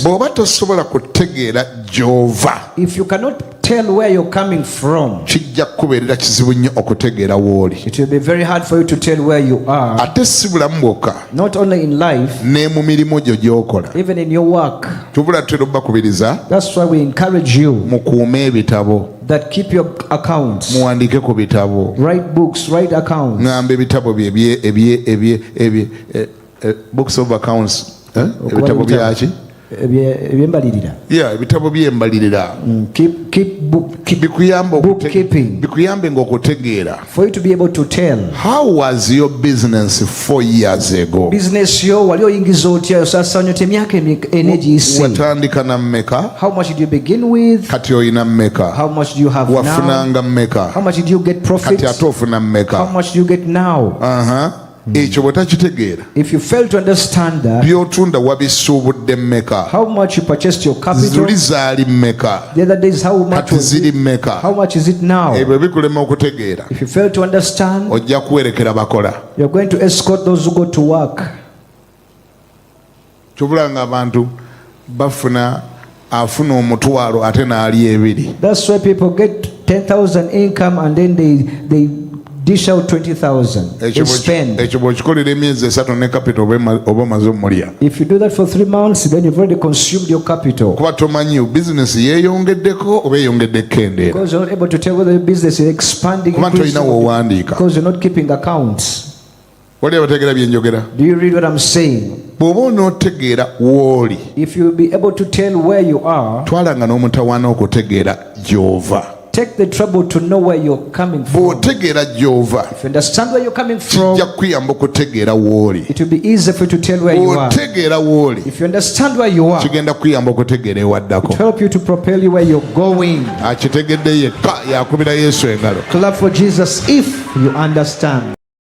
bw'oba tosobola kutegeera gy'ova, if you cannot tell where you're coming from, kijja kubeerera kizibu nnyo okutegeera w'oli. it will be very hard for you to tell where you are. Ate si bulamu bwokka, Not only in life, ne mu mirimu gyo gy'okola. even in your work. Tubula tutera obbakubiriza That's why we encourage you mukuume ebitabo, that keep your accounts, muwandiike ku bitabo. write books, write accounts. Ngamba ebitabo books of accounts, ebitabo byaki? Ebyembalirira. Ebitabo by'embalirira Keep bookkeeping bikuyambe ng'okutegeera. for you to be able to tell. How was your business 4 years ago? Business yo wali oyingiza otya sasa nyote emyaka ene giyise. Watandika na mmeka? How much did you begin with? Kati oyina mmeka? How much do you have now? Wafunanga mmeka? How much did you get profit? Kati ate ofuna mmeka? How much do you get now? Ekyo bwe takitegeera, If you fail to understand that, by'otunda wabisuubudde mmeka? how much you purchased your capital, Zuli zaali mmeka? the other days how much Kati was ziri it? mmeka? How much is it now? Ebyo bikulema okutegeera, If you fail to understand, ojja kuwerekera bakola. you're going to escort those who go to work. Kyobula ng'abantu afuna omutwalo ate n'ali ebiri. That's why people get 10,000 income and then they dish out 20,000. They spend. Ekyo bw'okikolera emyezi 3 ne capital oba omaze omulya. If you do that for 3 months, then you've already consumed your capital. Kuba tomanyi business yeeyongeddeko oba eyongeddeko endeera. Because you're not able to tell whether the business is expanding, Kuba tolina w'owandiika. because you're not keeping accounts. Wali abategeera bye njogera? Do you read what I'm saying? Bw'oba onootegeera w'oli, If you'll be able to tell where you are, twalanga n'omutawaana okutegeera gy'ova. take the trouble to know where you're coming from. Bw'otegeera gy'ova, If you understand where you're coming from, kijja kukuyamba okutegeera w'oli. it will be easier for you to tell where you are. Bw'otegeera w'oli, If you understand where you are, it kigenda kukuyamba okutegeera ewaddako. will help you to propel you where you're going. Akitegedde yekka yakubira Yesu engalo. Clap for Jesus if you understand.